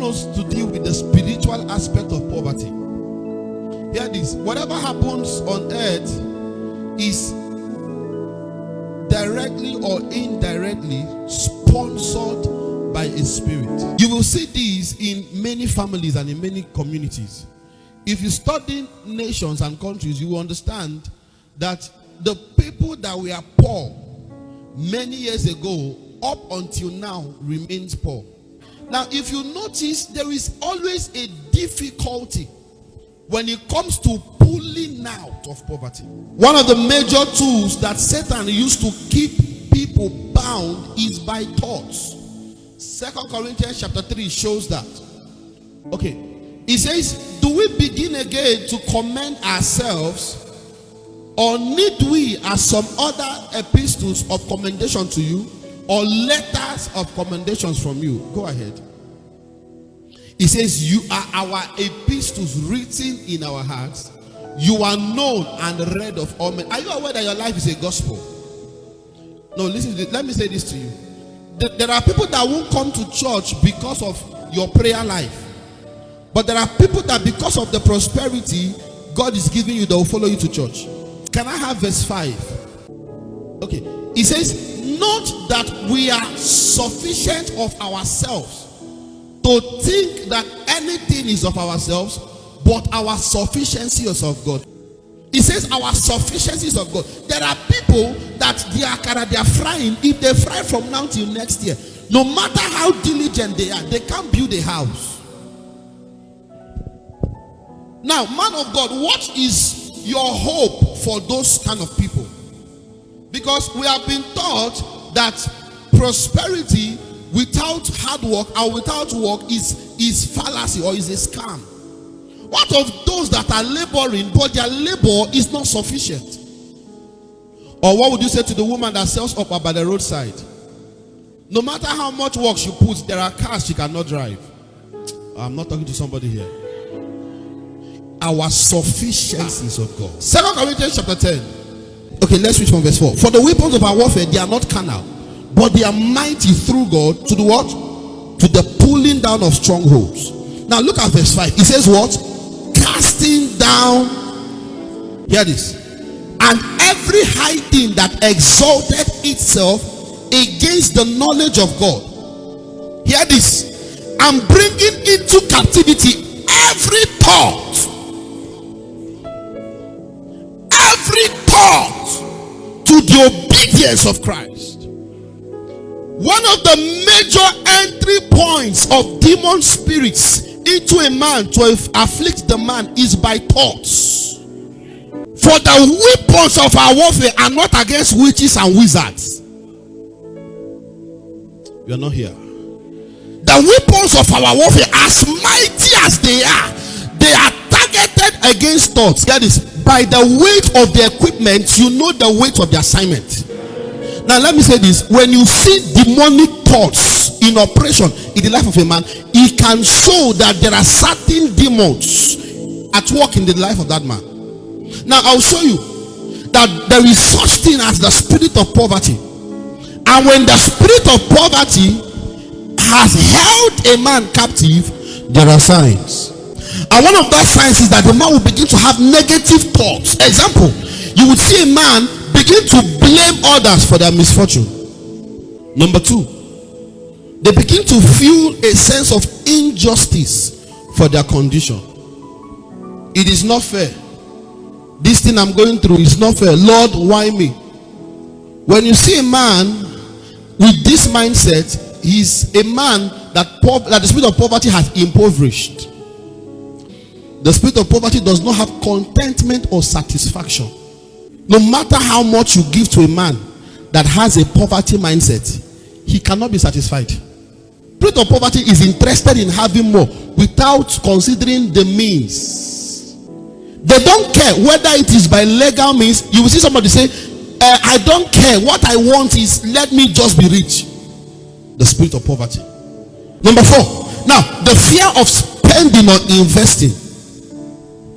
want us to deal with the spiritual aspect of poverty. Hear this. Whatever happens on earth is directly or indirectly sponsored by a spirit. You will see this in many families and in many communities. If you study nations and countries, you will understand that the people that were poor many years ago up until now remains poor. Now, if you notice, there is always a difficulty when it comes to pulling out of poverty. One of the major tools that Satan used to keep people bound is by thoughts. 2 Corinthians chapter 3 shows that. Okay. It says, do we begin again to commend ourselves, or need we, as some other epistles of commendation to you, or letters of commendations from you? Go ahead. It says, you are our epistles written in our hearts. You are known and read of all men. Are you aware that your life is a gospel? No, listen, let me say this to you. There are people that won't come to church because of your prayer life. But there are people that because of the prosperity God is giving you, they will follow you to church. Can I have verse 5? Okay. It says, not that we are sufficient of ourselves to think that anything is of ourselves, but our sufficiency is of God. It says our sufficiency is of God. There are people that they are frying. If they fry from now till next year, no matter how diligent they are, they can't build a house. Now, man of God, what is your hope for those kind of people? Because we have been taught that prosperity without hard work or without work is fallacy or is a scam. What of those that are laboring but their labor is not sufficient? Or what would you say to the woman that sells up by the roadside? No matter how much work she puts, there are cars she cannot drive. I'm not talking to somebody here. Our sufficiencies of God. 2 Corinthians chapter 10. Okay, let's switch from verse 4. For the weapons of our warfare, they are not carnal, but they are mighty through God to the what? To the pulling down of strongholds. Now look at verse 5. It says what? Casting down. Hear this. And every high thing that exalted itself against the knowledge of God. Hear this. And bringing into captivity every thought. Every thought to the obedience of Christ. One of the major entry points of demon spirits into a man to afflict the man is by thoughts. For the weapons of our warfare are not against witches and wizards. You are not here. The weapons of our warfare, as mighty as they are targeted against thoughts. That is, by the weight of the equipment, you know the weight of the assignment. Now let me say this. When you see demonic thoughts in operation in the life of a man, it can show that there are certain demons at work in the life of that man. Now I'll show you that there is such thing as the spirit of poverty. And when the spirit of poverty has held a man captive, there are signs. And one of those signs is that the man will begin to have negative thoughts. Example, you would see a man begin to blame others for their misfortune. Number 2, they begin to feel a sense of injustice for their condition. It is not fair. This thing I'm going through is not fair. Lord, why me? When you see a man with this mindset, he's a man that the spirit of poverty has impoverished. The spirit of poverty does not have contentment or satisfaction. No matter how much you give to a man that has a poverty mindset, he cannot be satisfied. Spirit of poverty is interested in having more without considering the means. They don't care whether it is by legal means. You will see somebody say, I don't care. What I want is let me just be rich. The spirit of poverty. Number 4. Now, the fear of spending or investing.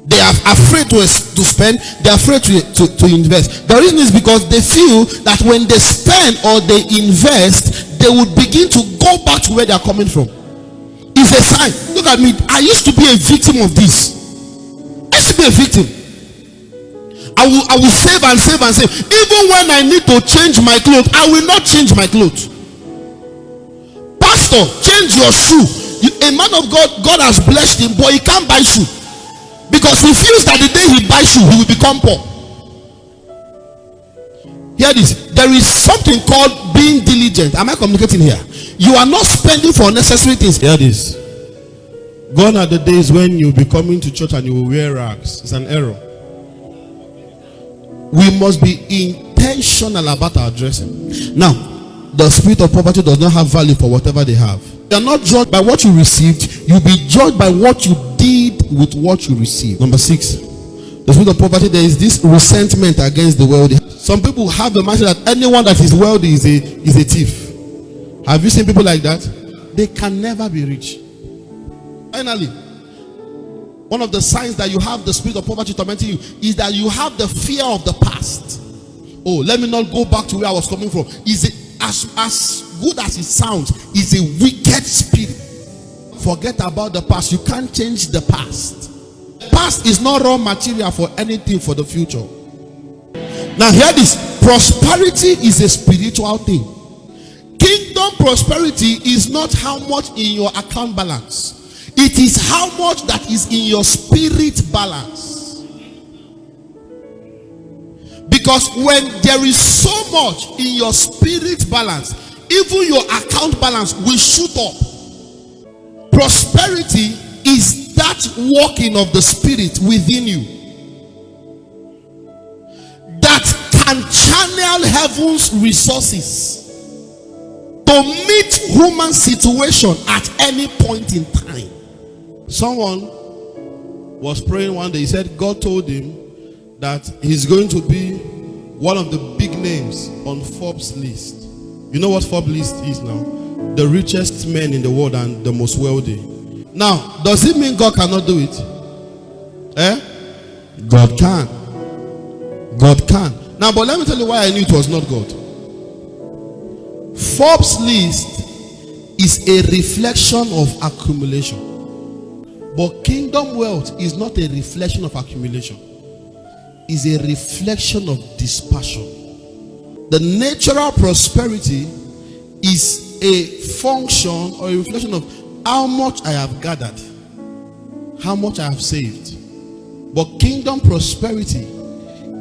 They are afraid to spend. They are afraid to invest. The reason is because they feel that when they spend or they invest, they would begin to go back to where they are coming from. If is a sign. Look at me. I used to be a victim of this. I used to be a victim. I will save and save and save. Even when I need to change my clothes, I will not change my clothes. Pastor, change your shoe. A man of God has blessed him, but he can't buy shoe because he feels that the day he buys shoe, he will become poor. Hear this. There is something called being diligent. Am I communicating here? You are not spending for unnecessary things. Hear this. Gone are the days when you'll be coming to church and you will wear rags. It's an error. We must be intentional about our dressing. Now, the spirit of poverty does not have value for whatever they have. You are not judged by what you received. You'll be judged by what you did with what you received. Number 6. The spirit of poverty, there is this resentment against the wealthy. Some people have the mindset that anyone that is wealthy is a thief. Have you seen people like that? They can never be rich. Finally, one of the signs that you have the spirit of poverty tormenting you is that you have the fear of the past. Oh, let me not go back to where I was coming from. Is it as good as it sounds? Is a wicked spirit. Forget about the past. You can't change the past. The past is not raw material for anything for the future. Now hear this. Prosperity is a spiritual thing. Kingdom prosperity is not how much in your account balance. It is how much that is in your spirit balance. Because when there is so much in your spirit balance, even your account balance will shoot up. Prosperity is that working of the spirit within you that can channel heaven's resources to meet human situation at any point in time. Someone was praying one day. He said God told him that he's going to be one of the big names on Forbes list. You know what Forbes list is now? The richest men in the world and the most wealthy. Now, does it mean God cannot do it? God can. God can. Now, but let me tell you why I knew it was not God. Forbes list is a reflection of accumulation. But kingdom wealth is not a reflection of accumulation. It's a reflection of dispersion. The natural prosperity is a function or a reflection of how much I have gathered, how much I have saved. But kingdom prosperity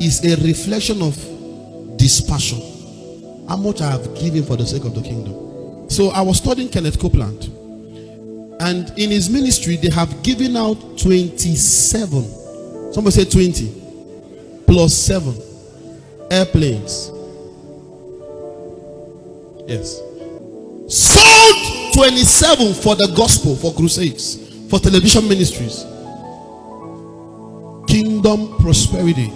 is a reflection of dispersion, how much I have given for the sake of the kingdom. So I was studying Kenneth Copeland, and in his ministry they have given out 27, somebody say 20 plus 7 airplanes. Yes. Sold 27 for the gospel, for crusades, for television ministries. Kingdom prosperity